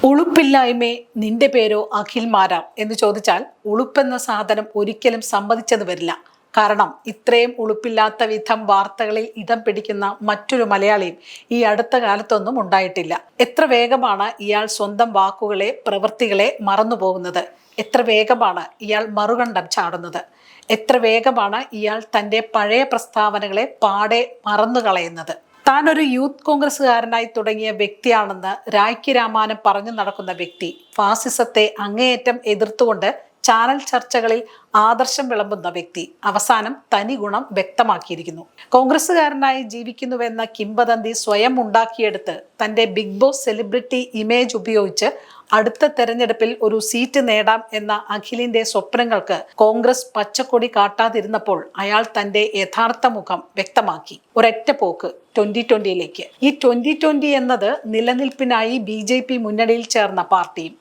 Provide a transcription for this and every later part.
ഉളുപ്പില്ലായ്മേ നിന്റെ പേരോ അഖിൽ മാരാർ എന്ന് ചോദിച്ചാൽ ഉളുപ്പെന്ന സാധനം ഒരിക്കലും സമ്മതിച്ചെന്ന് വരില്ല. കാരണം ഇത്രയും ഉളുപ്പില്ലാത്ത വിധം വാർത്തകളിൽ ഇടം പിടിക്കുന്ന മറ്റൊരു മലയാളിയും ഈ അടുത്ത കാലത്തൊന്നും ഉണ്ടായിട്ടില്ല. എത്ര വേഗമാണ് ഇയാൾ സ്വന്തം വാക്കുകളെ പ്രവൃത്തികളെ മറന്നുപോകുന്നത്. എത്ര വേഗമാണ് ഇയാൾ മറുകണ്ഠം ചാടുന്നത്. എത്ര വേഗമാണ് ഇയാൾ തൻ്റെ പഴയ പ്രസ്താവനകളെ പാടെ മറന്നുകളയുന്നത്. താൻ ഒരു യൂത്ത് കോൺഗ്രസ്സുകാരനായി തുടങ്ങിയ വ്യക്തിയാണെന്ന് രായ്ക്ക് രാമാനം പറഞ്ഞു നടക്കുന്ന വ്യക്തി ഫാസിസത്തെ അങ്ങേയറ്റം എതിർത്തുകൊണ്ട് ചാനൽ ചർച്ചകളിൽ ആദർശം വിളമ്പുന്ന വ്യക്തി അവസാനം തനി ഗുണം വ്യക്തമാക്കിയിരിക്കുന്നു. കോൺഗ്രസ്സുകാരനായി ജീവിക്കുന്നുവെന്ന കിംവദന്തി സ്വയം ഉണ്ടാക്കിയെടുത്ത് തൻ്റെ ബിഗ് ബോസ് സെലിബ്രിറ്റി ഇമേജ് ഉപയോഗിച്ച് അടുത്ത തെരഞ്ഞെടുപ്പിൽ ഒരു സീറ്റ് നേടാം എന്ന അഖിലിന്റെ സ്വപ്നങ്ങൾക്ക് കോൺഗ്രസ് പച്ചക്കൊടി കാട്ടാതിരുന്നപ്പോൾ അയാൾ തന്റെ യഥാർത്ഥ മുഖം വ്യക്തമാക്കി. ഒരൊറ്റ പോക്ക് 2020യിലേക്ക്. ഈ 2020 എന്നത് നിലനിൽപ്പിനായി BJP മുന്നണിയിൽ ചേർന്ന പാർട്ടിയും.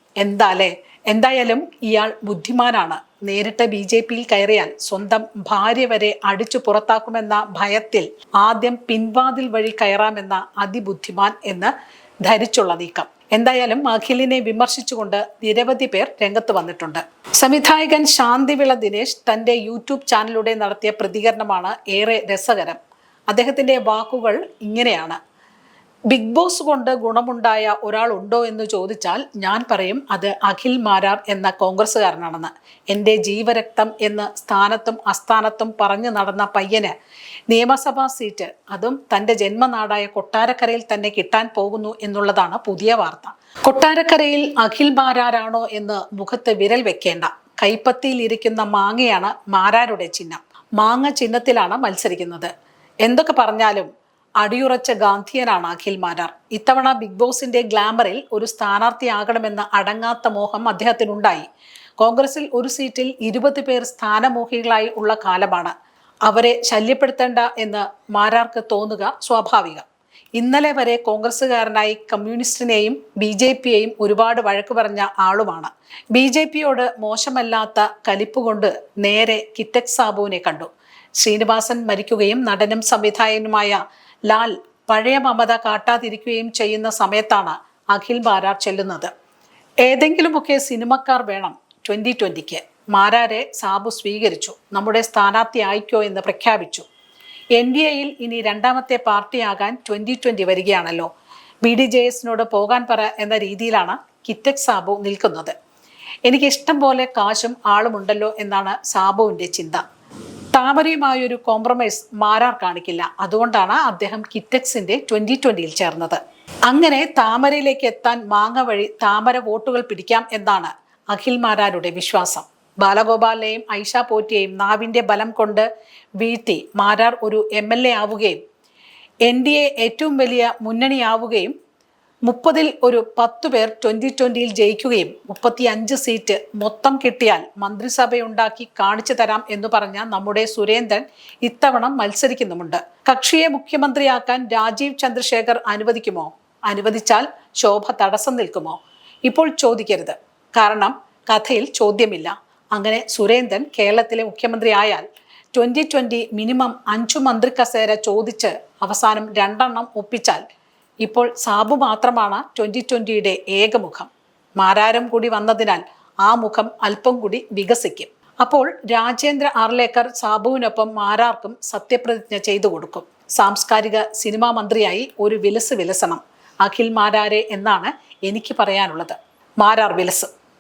എന്തായാലും ഇയാൾ ബുദ്ധിമാനാണ്. നേരിട്ട് BJPയിൽ കയറിയാൽ സ്വന്തം ഭാര്യ വരെ അടിച്ചു പുറത്താക്കുമെന്ന ഭയത്തിൽ ആദ്യം പിൻവാതിൽ വഴി കയറാമെന്ന അതിബുദ്ധിമാൻ എന്ന് ധരിച്ചുള്ള നീക്കം. എന്തായാലും അഖിലിനെ വിമർശിച്ചുകൊണ്ട് നിരവധി പേർ രംഗത്ത് വന്നിട്ടുണ്ട്. സംവിധായകൻ ശാന്തിവിള ദിനേശ് തൻ്റെ യൂട്യൂബ് ചാനലിലൂടെ നടത്തിയ പ്രതികരണമാണ് ഏറെ രസകരം. അദ്ദേഹത്തിൻ്റെ വാക്കുകൾ ഇങ്ങനെയാണ്: ബിഗ് ബോസ് കൊണ്ട് ഗുണമുണ്ടായ ഒരാൾ ഉണ്ടോ എന്ന് ചോദിച്ചാൽ ഞാൻ പറയും അത് അഖിൽ മാരാർ എന്ന കോൺഗ്രസ്സുകാരനാണെന്ന്. എൻ്റെ ജീവരക്തം എന്ന് സ്ഥാനത്തും അസ്ഥാനത്തും പറഞ്ഞു നടന്ന പയ്യന് നിയമസഭാ സീറ്റ്, അതും തൻ്റെ ജന്മനാടായ കൊട്ടാരക്കരയിൽ തന്നെ കിട്ടാൻ പോകുന്നു എന്നുള്ളതാണ് പുതിയ വാർത്ത. കൊട്ടാരക്കരയിൽ അഖിൽ മാരാരാണോ എന്ന് മുഖത്ത് വിരൽ വെക്കേണ്ട. കൈപ്പത്തിയിൽ ഇരിക്കുന്ന മാങ്ങയാണ് മാരാരുടെ ചിഹ്നം. മാങ്ങ ചിഹ്നത്തിലാണ് മത്സരിക്കുന്നത്. എന്തൊക്കെ പറഞ്ഞാലും അടിയുറച്ച ഗാന്ധിയനാണ് അഖിൽ മാരാർ. ഇത്തവണ ബിഗ് ബോസിന്റെ ഗ്ലാമറിൽ ഒരു സ്ഥാനാർത്ഥിയാകണമെന്ന അടങ്ങാത്ത മോഹം അദ്ദേഹത്തിനുണ്ടായി. കോൺഗ്രസിൽ ഒരു സീറ്റിൽ 20 പേർ സ്ഥാനമോഹികളായി ഉള്ള കാലമാണ്. അവരെ ശല്യപ്പെടുത്തേണ്ട എന്ന് മാരാർക്ക് തോന്നുക സ്വാഭാവികം. ഇന്നലെ വരെ കോൺഗ്രസ്സുകാരനായി കമ്മ്യൂണിസ്റ്റിനെയും BJPയെയും ഒരുപാട് വഴക്ക് പറഞ്ഞ ആളുമാണ്. BJPയോട് മോശമല്ലാത്ത കലിപ്പുകൊണ്ട് നേരെ കിറ്റക് സാബുവിനെ കണ്ടു. ശ്രീനിവാസൻ മരിക്കുകയും നടനും സംവിധായകനുമായ ലാൽ പഴയ മമത കാട്ടാതിരിക്കുകയും ചെയ്യുന്ന സമയത്താണ് അഖിൽ മാരാർ ചെല്ലുന്നത്. ഏതെങ്കിലുമൊക്കെ സിനിമക്കാർ വേണം 2020ക്ക്. മാരാരെ സാബു സ്വീകരിച്ചു. നമ്മുടെ സ്ഥാനാർത്ഥി ആയിക്കോ എന്ന് പ്രഖ്യാപിച്ചു. NDAയിൽ ഇനി രണ്ടാമത്തെ പാർട്ടിയാകാൻ 2020 വരികയാണല്ലോ. BDJSനോട് പോകാൻ പറ എന്ന രീതിയിലാണ് കിറ്റക് സാബു നിൽക്കുന്നത്. എനിക്ക് ഇഷ്ടം പോലെ കാശും ആളുമുണ്ടല്ലോ എന്നാണ് സാബുവിൻ്റെ ചിന്ത. താമരയുമായൊരു കോംപ്രമൈസ് മാരാർ കാണിക്കില്ല. അതുകൊണ്ടാണ് അദ്ദേഹം കിറ്റക്സിന്റെ 2020യിൽ ചേർന്നത്. അങ്ങനെ താമരയിലേക്ക് എത്താൻ മാങ്ങ വഴി താമര വോട്ടുകൾ പിടിക്കാം എന്നാണ് അഖിൽ മാരാരുടെ വിശ്വാസം. ബാലഗോപാലിനെയും ഐഷ പോറ്റിയെയും നാവിന്റെ ബലം കൊണ്ട് വീഴ്ത്തി മാരാർ ഒരു MLA ആവുകയും NDA ഏറ്റവും വലിയ മുന്നണിയാവുകയും 30ൽ ഒരു 10 പേർ 2020യിൽ ജയിക്കുകയും 35 സീറ്റ് മൊത്തം കിട്ടിയാൽ മന്ത്രിസഭയുണ്ടാക്കി കാണിച്ചു തരാം എന്ന് പറഞ്ഞ നമ്മുടെ സുരേന്ദ്രൻ ഇത്തവണ മത്സരിക്കുന്നുമുണ്ട്. കക്ഷിയെ മുഖ്യമന്ത്രിയാക്കാൻ രാജീവ് ചന്ദ്രശേഖർ അനുവദിക്കുമോ? അനുവദിച്ചാൽ ശോഭ തടസ്സം നിൽക്കുമോ? ഇപ്പോൾ ചോദിക്കരുത്. കാരണം കഥയിൽ ചോദ്യമില്ല. അങ്ങനെ സുരേന്ദ്രൻ കേരളത്തിലെ മുഖ്യമന്ത്രി ആയാൽ 2020 മിനിമം 5 മന്ത്രി കസേര ചോദിച്ച് അവസാനം 2 എണ്ണം ഒപ്പിച്ചാൽ ഇപ്പോൾ സാബു മാത്രമാണ് 2020യുടെ ഏകമുഖം. മാരാരും കൂടി വന്നതിനാൽ ആ മുഖം അല്പം കൂടി വികസിക്കും. അപ്പോൾ രാജേന്ദ്ര ആർലേക്കർ സാബുവിനൊപ്പം മാരാർക്കും സത്യപ്രതിജ്ഞ ചെയ്തു കൊടുക്കും. സാംസ്കാരിക സിനിമാ മന്ത്രിയായി ഒരു വിലസ് വിലസണം അഖിൽ മാരാരെ എന്നാണ് എനിക്ക് പറയാനുള്ളത്. മാരാർ വിലസ്.